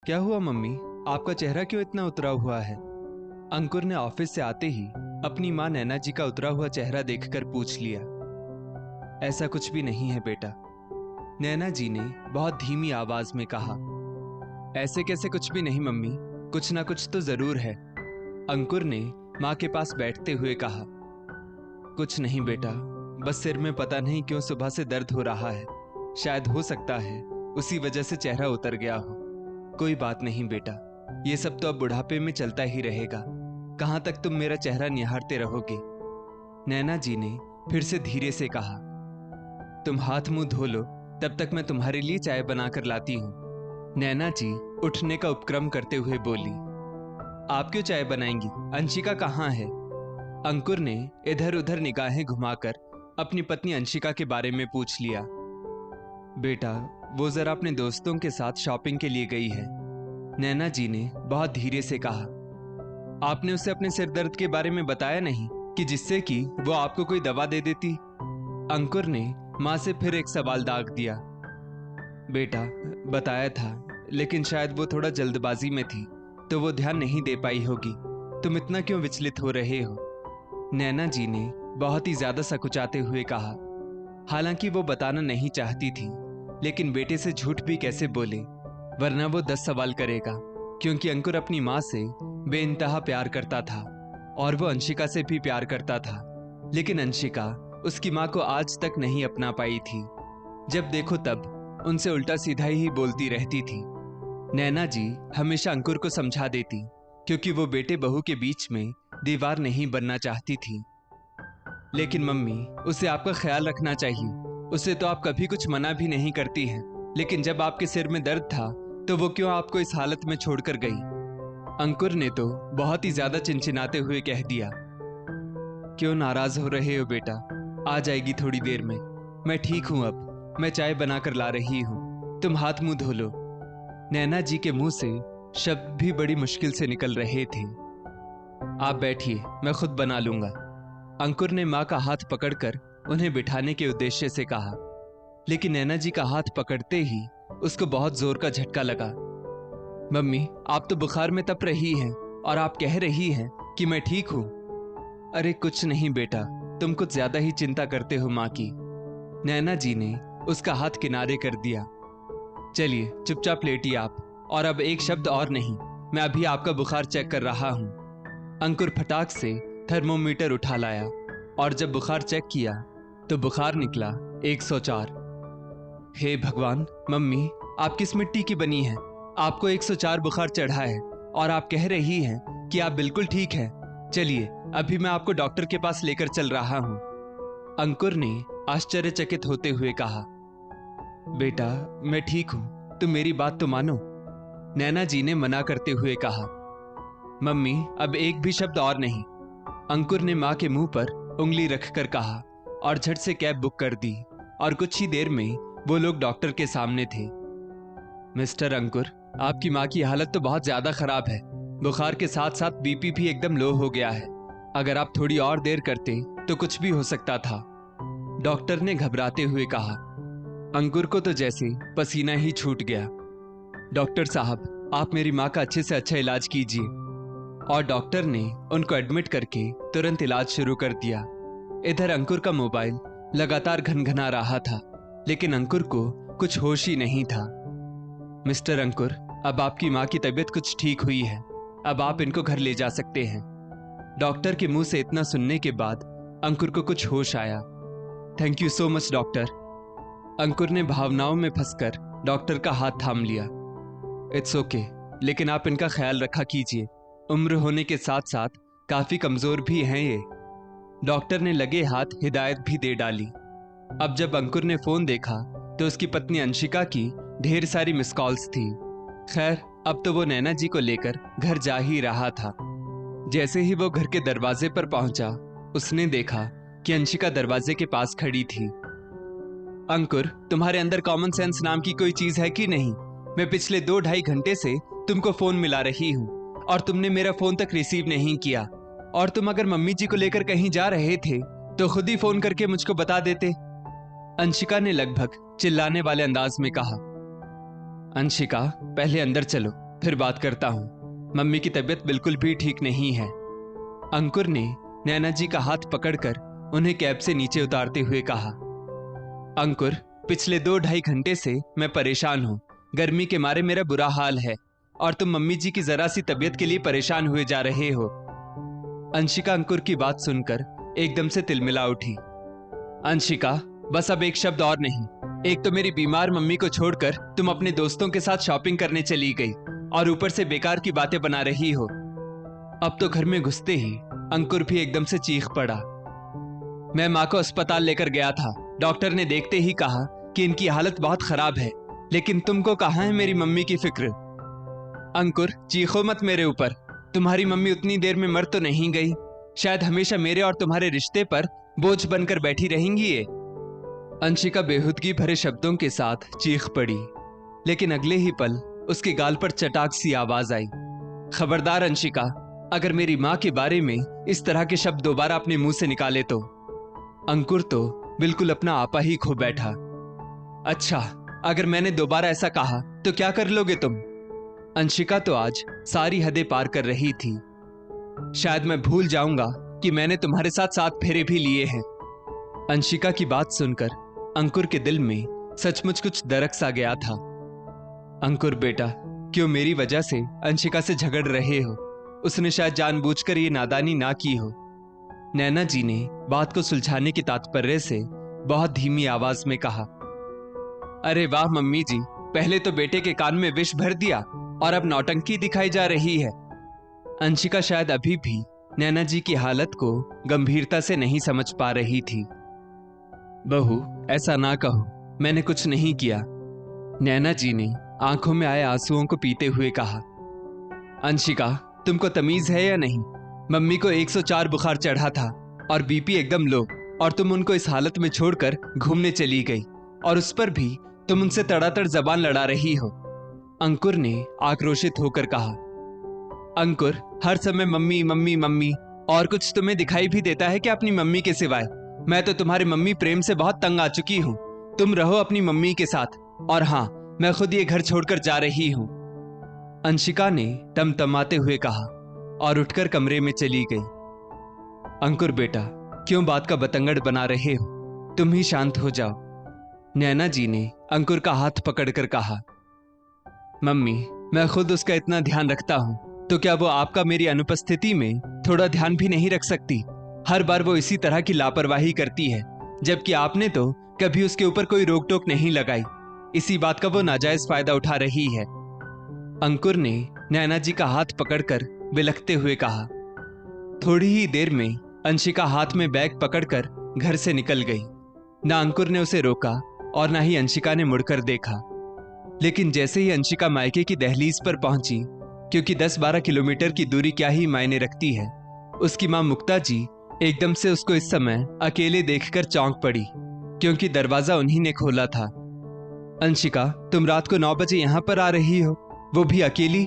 क्या हुआ मम्मी? आपका चेहरा क्यों इतना उतरा हुआ है? अंकुर ने ऑफिस से आते ही अपनी माँ नैना जी का उतरा हुआ चेहरा देखकर पूछ लिया। ऐसा कुछ भी नहीं है बेटा, नैना जी ने बहुत धीमी आवाज में कहा। ऐसे कैसे कुछ भी नहीं मम्मी, कुछ ना कुछ तो जरूर है, अंकुर ने माँ के पास बैठते हुए कहा। कुछ नहीं बेटा, बस सिर में पता नहीं क्यों सुबह से दर्द हो रहा है, शायद हो सकता है उसी वजह से चेहरा उतर गया हो। कोई बात नहीं बेटा, ये सब तो अब बुढ़ापे में चलता ही रहेगा, कहां तक तुम मेरा चेहरा निहारते रहोगे? नैना जी ने फिर से धीरे से कहा। तुम हाथ मुंह धो लो, तब तक मैं तुम्हारे लिए चाय बनाकर लाती हूँ। नैना जी उठने का उपक्रम करते हुए बोली। आप क्यों चाय बनाएंगी? अंशिका कहाँ है? अंकुर ने इधर उधर निगाहें घुमाकर अपनी पत्नी अंशिका के बारे में पूछ लिया। बेटा, वो जरा अपने दोस्तों के साथ शॉपिंग के लिए गई है, नैना जी ने बहुत धीरे से कहा। आपने उसे अपने सिर दर्द के बारे में बताया नहीं कि जिससे कि वो आपको कोई दवा दे देती? अंकुर ने माँ से फिर एक सवाल दाग दिया। बेटा, बताया था, लेकिन शायद वो थोड़ा जल्दबाजी में थी तो वो ध्यान नहीं दे पाई होगी। तुम इतना क्यों विचलित हो रहे हो? नैना जी ने बहुत ही ज्यादा सकुचाते हुए कहा। हालांकि वो बताना नहीं चाहती थी, लेकिन बेटे से झूठ भी कैसे बोले, वरना वो 10 सवाल करेगा, क्योंकि अंकुर अपनी माँ से बेइंतहा प्यार करता था और वो अंशिका से भी प्यार करता था, लेकिन अंशिका उसकी माँ को आज तक नहीं अपना पाई थी। जब देखो तब उनसे उल्टा सीधा ही बोलती रहती थी। नैना जी हमेशा अंकुर को समझा देती, क्योंकि वो बेटे बहू के बीच में दीवार नहीं बनना चाहती थी। लेकिन मम्मी, उसे आपका ख्याल रखना चाहिए, उसे तो आप कभी कुछ मना भी नहीं करती हैं, लेकिन जब आपके सिर में दर्द था तो वो क्यों आपको इस हालत में छोड़कर गई? अंकुर ने तो बहुत ही ज्यादा चिंचिनाते हुए कह दिया। क्यों नाराज हो रहे हो बेटा? आ जाएगी थोड़ी देर में, मैं ठीक हूं, अब मैं चाय बनाकर ला रही हूं, तुम हाथ मुंह धो लो। नैना जी के मुंह से शब्द भी बड़ी मुश्किल से निकल रहे थे। आप बैठिए, मैं खुद बना लूंगा, अंकुर ने माँ का हाथ पकड़कर उन्हें बिठाने के उद्देश्य से कहा। लेकिन नैना जी का हाथ पकड़ते ही उसको बहुत जोर का झटका लगा। मम्मी, आप तो बुखार में तप रही हैं और आप कह रही हैं कि मैं ठीक हूं। अरे कुछ नहीं बेटा, तुम कुछ ज्यादा ही चिंता करते हो माँ की। नैना जी ने उसका हाथ किनारे कर दिया। चलिए चुपचाप लेटिए आप, और अब एक शब्द और नहीं, मैं अभी आपका बुखार चेक कर रहा हूं। अंकुर फटाक से थर्मोमीटर उठा लाया और जब बुखार चेक किया तो बुखार निकला 104। हे भगवान, मम्मी आप किस मिट्टी की बनी हैं? आपको 104 बुखार चढ़ा है और आप कह रही हैं कि आप बिल्कुल ठीक हैं। चलिए अभी मैं आपको डॉक्टर के पास लेकर चल रहा हूं, अंकुर ने आश्चर्यचकित होते हुए कहा। बेटा, मैं ठीक हूं, तुम मेरी बात तो मानो, नैना जी ने मना करते हुए कहा। मम्मी, अब एक भी शब्द और नहीं, अंकुर ने माँ के मुंह पर उंगली रखकर कहा और झट से कैब बुक कर दी और कुछ ही देर में वो लोग डॉक्टर के सामने थे। मिस्टर अंकुर, आपकी माँ की हालत तो बहुत ज्यादा खराब है, बुखार के साथ साथ बीपी भी एकदम लो हो गया है, अगर आप थोड़ी और देर करते तो कुछ भी हो सकता था, डॉक्टर ने घबराते हुए कहा। अंकुर को तो जैसे पसीना ही छूट गया। डॉक्टर साहब, आप मेरी माँ का अच्छे से अच्छा इलाज कीजिए, और डॉक्टर ने उनको एडमिट करके तुरंत इलाज शुरू कर दिया। इधर अंकुर का मोबाइल लगातार घनघना रहा था, लेकिन अंकुर को कुछ होश ही नहीं था। मिस्टर अंकुर, अब आपकी माँ की तबीयत कुछ ठीक हुई है, अब आप इनको घर ले जा सकते हैं। डॉक्टर के मुंह से इतना सुनने के बाद अंकुर को कुछ होश आया। Thank you so much doctor, Ankur ने भावनाओं में फंसकर डॉक्टर का हाथ थाम लिया। इट्स ओके, लेकिन आप इनका ख्याल रखा कीजिए, उम्र होने के साथ साथ काफी कमजोर भी हैं ये, डॉक्टर ने लगे हाथ हिदायत भी दे डाली। अब जब अंकुर ने फोन देखा तो उसकी पत्नी अंशिका की ढेर सारी मिस कॉल्स थी। खैर, अब तो वो नैना जी को लेकर घर जा ही रहा था। जैसे ही वो घर के दरवाजे पर पहुंचा, उसने देखा कि अंशिका दरवाजे के पास खड़ी थी। अंकुर, तुम्हारे अंदर कॉमन सेंस नाम की कोई चीज है कि नहीं? मैं पिछले 2-2.5 घंटे से तुमको फोन मिला रही हूँ और तुमने मेरा फोन तक रिसीव नहीं किया, और तुम अगर मम्मी जी को लेकर कहीं जा रहे थे तो खुद ही फोन करके मुझको बता देते, अंशिका ने लगभग चिल्लाने वाले अंदाज में कहा। अंशिका, पहले अंदर चलो, फिर बात करता हूँ। मम्मी की तबीयत बिल्कुल भी ठीक नहीं है। अंकुर ने नैना जी का हाथ पकड़कर उन्हें कैब से नीचे उतारते हुए कहा। अंकुर, पिछले 2-2.5 घंटे से मैं परेशान हूँ। गर्मी के मारे मेरा बुरा हाल है और तुम मम्मी जी की जरा सी तबीयत के लिए परेशान हुए जा रहे हो। अंशिका अंकुर की बात सुनकर एकदम से तिलमिला उठी। अंशिका, बस अब एक शब्द और नहीं। एक तो मेरी बीमार मम्मी को छोड़कर तुम अपने दोस्तों के साथ शॉपिंग करने चली गई और ऊपर से बेकार की बातें बना रही हो। अब तो घर में घुसते ही अंकुर भी एकदम से चीख पड़ा। मैं माँ को अस्पताल लेकर गया था। डॉक्टर ने देखते ही कहा कि इनकी हालत बहुत खराब है, लेकिन तुमको कहाँ है मेरी मम्मी की फिक्र। अंकुर, चीखो मत मेरे ऊपर। तुम्हारी मम्मी उतनी देर में मर तो नहीं गई। शायद हमेशा मेरे और तुम्हारे रिश्ते पर बोझ बनकर बैठी रहेंगी ये। अंशिका बेहूदगी भरे शब्दों के साथ चीख पड़ी, लेकिन अगले ही पल उसके गाल पर चटाक सी आवाज आई। खबरदार अंशिका, अगर मेरी माँ के बारे में इस तरह के शब्द दोबारा अपने मुंह से निकाले तो। अंकुर तो बिल्कुल अपना आपा ही खो बैठा। अच्छा, अगर मैंने दोबारा ऐसा कहा तो क्या कर लोगे तुम? अंशिका तो आज सारी हदें पार कर रही थी। शायद मैं भूल जाऊंगा कि मैंने तुम्हारे साथ 7 फेरे भी लिए हैं। अंशिका की बात सुनकर अंकुर के दिल में सचमुच कुछ दरक सा गया था। अंकुर बेटा, क्यों मेरी वजह से अंशिका से झगड़ रहे हो? उसने शायद जानबूझकर ये नादानी ना की हो। नैना जी ने बात को सुलझाने के तात्पर्य से बहुत धीमी आवाज में कहा। अरे वाह मम्मी जी, पहले तो बेटे के कान में विष भर दिया और अब नौटंकी दिखाई जा रही है। अंशिका शायद अभी भी नैना जी की हालत को गंभीरता से नहीं समझ पा रही थी। बहू, ऐसा ना कहो, मैंने कुछ नहीं किया। नैना जी ने आंखों में आए आंसुओं को पीते हुए कहा। अंशिका, तुमको तमीज है या नहीं? मम्मी को 104 बुखार चढ़ा था और बीपी एकदम लो, और तुम उनको इस हालत में छोड़कर घूमने चली गई, और उस पर भी तुम उनसे तड़ातड़ जबान लड़ा रही हो। अंकुर ने आक्रोशित होकर कहा। अंकुर, हर समय मम्मी मम्मी मम्मी, और कुछ तुम्हें दिखाई भी देता है क्या अपनी मम्मी के सिवाय? मैं तो तुम्हारे मम्मी प्रेम से बहुत तंग आ चुकी हूँ। तुम रहो अपनी मम्मी के साथ, और हाँ, मैं खुद ये घर छोड़कर जा रही हूँ। अंशिका ने तमतमाते हुए कहा और उठकर कमरे में चली गई। अंकुर बेटा, क्यों बात का बतंगड़ बना रहे हो? तुम ही शांत हो जाओ। नैना जी ने अंकुर का हाथ पकड़कर कहा। मम्मी, मैं खुद उसका इतना ध्यान रखता हूं, तो क्या वो आपका मेरी अनुपस्थिति में थोड़ा ध्यान भी नहीं रख सकती? हर बार वो इसी तरह की लापरवाही करती है, जबकि आपने तो कभी उसके ऊपर कोई रोक टोक नहीं लगाई। इसी बात का वो नाजायज फायदा उठा रही है। अंकुर ने नैना जी का हाथ पकड़कर बिलखते हुए कहा। थोड़ी ही देर में अंशिका हाथ में बैग पकड़कर घर से निकल गई। ना अंकुर ने उसे रोका और ना ही अंशिका ने मुड़कर देखा। लेकिन जैसे ही अंशिका मायके की दहलीज पर पहुंची, क्योंकि 10-12 किलोमीटर की दूरी क्या ही मायने रखती है, उसकी मां मुक्ता जी एकदम से उसको इस समय अकेले देखकर चौंक पड़ी, क्योंकि दरवाजा उन्हीं ने खोला था। अंशिका, तुम रात को 9 बजे यहां पर आ रही हो, वो भी अकेली?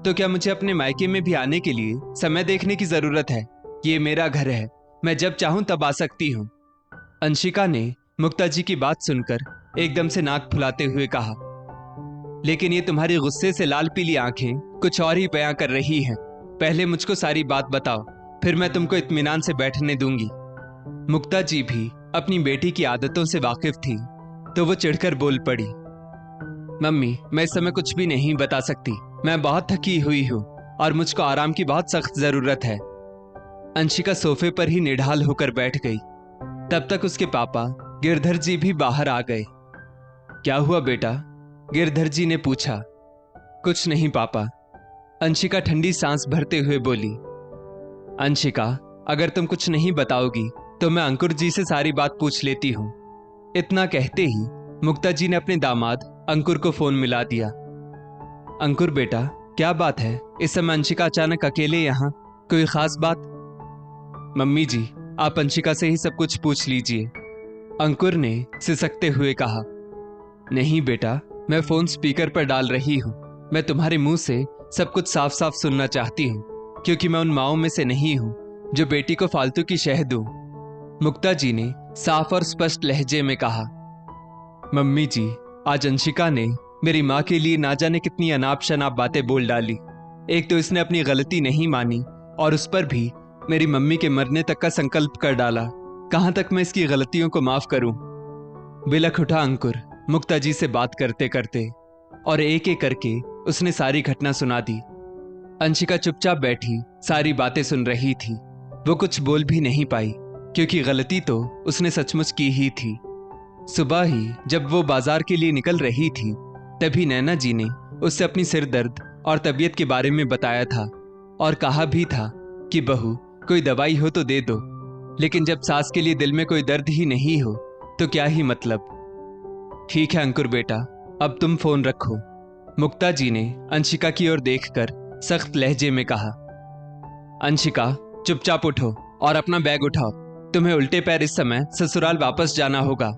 तो क्या मुझे अपने मायके में भी आने के लिए समय देखने की जरूरत है? ये मेरा घर है, मैं जब चाहूं तब आ सकती हूं। अंशिका ने मुक्ता जी की बात सुनकर एकदम से नाक फुलाते हुए कहा। लेकिन ये तुम्हारी गुस्से से लाल पीली आंखें कुछ और ही बयां कर रही हैं। पहले मुझको सारी बात बताओ, फिर मैं तुमको इत्मीनान से बैठने दूंगी। मुक्ता जी भी अपनी बेटी की आदतों से वाकिफ थी, तो वो चिढ़कर बोल पड़ी। मम्मी, मैं इस समय कुछ भी नहीं बता सकती। मैं बहुत थकी हुई हूँ और मुझको आराम की बहुत सख्त जरूरत है। अंशिका सोफे पर ही निढाल होकर बैठ गई। तब तक उसके पापा गिरधर जी भी बाहर आ गए। क्या हुआ बेटा? गिरधर जी ने पूछा। कुछ नहीं पापा, अंशिका ठंडी सांस भरते हुए बोली। अंशिका, अगर तुम कुछ नहीं बताओगी तो मैं अंकुर जी से सारी बात पूछ लेती हूँ। इतना कहते ही मुक्ता जी ने अपने दामाद अंकुर को फोन मिला दिया। अंकुर बेटा, क्या बात है? इस समय अंशिका अचानक अकेले यहाँ, कोई खास बात? मम्मी जी, आप अंशिका से ही सब कुछ पूछ लीजिए, अंकुर ने सिसकते हुए कहा। नहीं बेटा, मैं फोन स्पीकर पर डाल रही हूँ। मैं तुम्हारे मुंह से सब कुछ साफ साफ सुनना चाहती हूँ, क्योंकि मैं उन माओं में से नहीं हूँ जो बेटी को फालतू की शह दूं। मुक्ता जी ने साफ और स्पष्ट लहजे में कहा। मम्मी जी, आज अंशिका ने मेरी माँ के लिए ना जाने कितनी अनाप शनाप बातें बोल डाली। एक तो इसने अपनी गलती नहीं मानी और उस पर भी मेरी मम्मी के मरने तक का संकल्प कर डाला। कहां तक मैं इसकी गलतियों को माफ करूं? बिलख उठा अंकुर मुक्ता जी से बात करते करते, और एक एक करके उसने सारी घटना सुना दी। अंशिका चुपचाप बैठी सारी बातें सुन रही थी। वो कुछ बोल भी नहीं पाई क्योंकि गलती तो उसने सचमुच की ही थी। सुबह ही जब वो बाजार के लिए निकल रही थी तभी नैना जी ने उससे अपनी सिर दर्द और तबीयत के बारे में बताया था और कहा भी था कि बहू कोई दवाई हो तो दे दो, लेकिन जब सास के लिए दिल में कोई दर्द ही नहीं हो तो क्या ही मतलब। ठीक है अंकुर बेटा, अब तुम फोन रखो, मुक्ता जी ने अंशिका की ओर देखकर सख्त लहजे में कहा। अंशिका चुपचाप उठो और अपना बैग उठाओ, तुम्हें उल्टे पैर इस समय ससुराल वापस जाना होगा।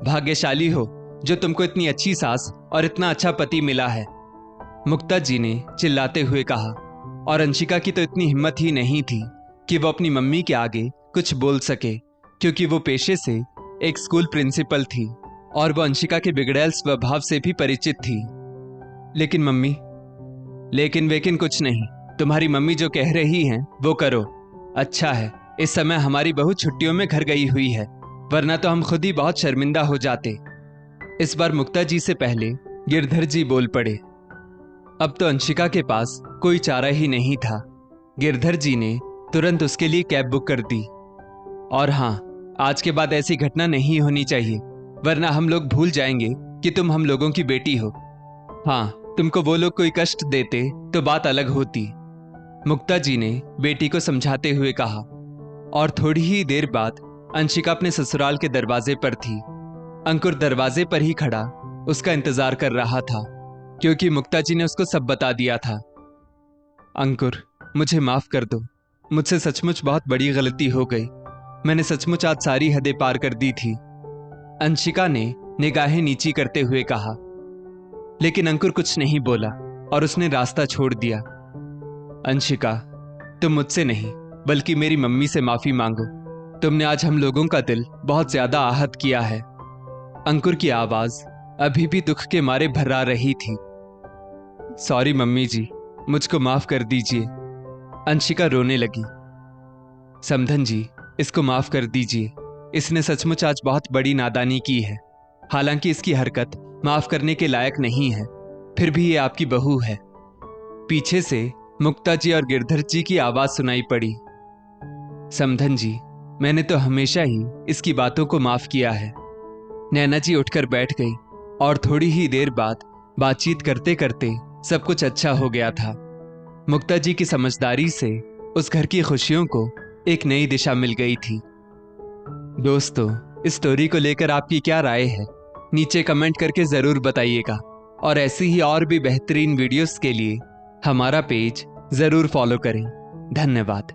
भाग्यशाली हो जो तुमको इतनी अच्छी सास और इतना अच्छा पति मिला है, मुक्ता जी ने चिल्लाते हुए कहा। और अंशिका की तो इतनी हिम्मत ही नहीं थी कि वो अपनी मम्मी के आगे कुछ बोल सके, क्योंकि वो पेशे से एक स्कूल प्रिंसिपल थी और वो अंशिका के बिगड़ैल स्वभाव से भी परिचित थी। लेकिन मम्मी, लेकिन वेकिन कुछ नहीं, तुम्हारी मम्मी जो कह रही हैं वो करो। अच्छा है इस समय हमारी बहू छुट्टियों में घर गई हुई है, वरना तो हम खुद ही बहुत शर्मिंदा हो जाते। इस बार मुक्ता जी से पहले गिरधर जी बोल पड़े। अब तो अंशिका के पास कोई चारा ही नहीं था। गिरधर जी ने तुरंत उसके लिए कैब बुक कर दी। और हाँ, आज के बाद ऐसी घटना नहीं होनी चाहिए, वरना हम लोग भूल जाएंगे कि तुम हम लोगों की बेटी हो। हाँ, तुमको वो लोग कोई कष्ट देते तो बात अलग होती, मुक्ता जी ने बेटी को समझाते हुए कहा। और थोड़ी ही देर बाद अंशिका अपने ससुराल के दरवाजे पर थी। अंकुर दरवाजे पर ही खड़ा उसका इंतजार कर रहा था, क्योंकि मुक्ता जी ने उसको सब बता दिया था। अंकुर, मुझे माफ कर दो, मुझसे सचमुच बहुत बड़ी गलती हो गई। मैंने सचमुच आज सारी हदें पार कर दी थी, अंशिका ने निगाहें नीची करते हुए कहा। लेकिन अंकुर कुछ नहीं बोला और उसने रास्ता छोड़ दिया। अंशिका, तुम मुझसे नहीं बल्कि मेरी मम्मी से माफी मांगो। तुमने आज हम लोगों का दिल बहुत ज्यादा आहत किया है। अंकुर की आवाज अभी भी दुख के मारे भर्रा रही थी। सॉरी मम्मी जी, मुझको माफ कर दीजिए। अंशिका रोने लगी। समधन जी, इसको माफ कर दीजिए, इसने सचमुच आज बहुत बड़ी नादानी की है। हालांकि इसकी हरकत माफ करने के लायक नहीं है, फिर भी ये आपकी बहू है। पीछे से मुक्ता जी और गिरधर जी की आवाज सुनाई पड़ी। समधन जी, मैंने तो हमेशा ही इसकी बातों को माफ किया है। नैना जी उठकर बैठ गई और थोड़ी ही देर बाद बातचीत करते करते सब कुछ अच्छा हो गया था। मुक्ता जी की समझदारी से उस घर की खुशियों को एक नई दिशा मिल गई थी। दोस्तों, इस स्टोरी को लेकर आपकी क्या राय है, नीचे कमेंट करके जरूर बताइएगा। और ऐसी ही और भी बेहतरीन वीडियोस के लिए हमारा पेज जरूर फॉलो करें। धन्यवाद।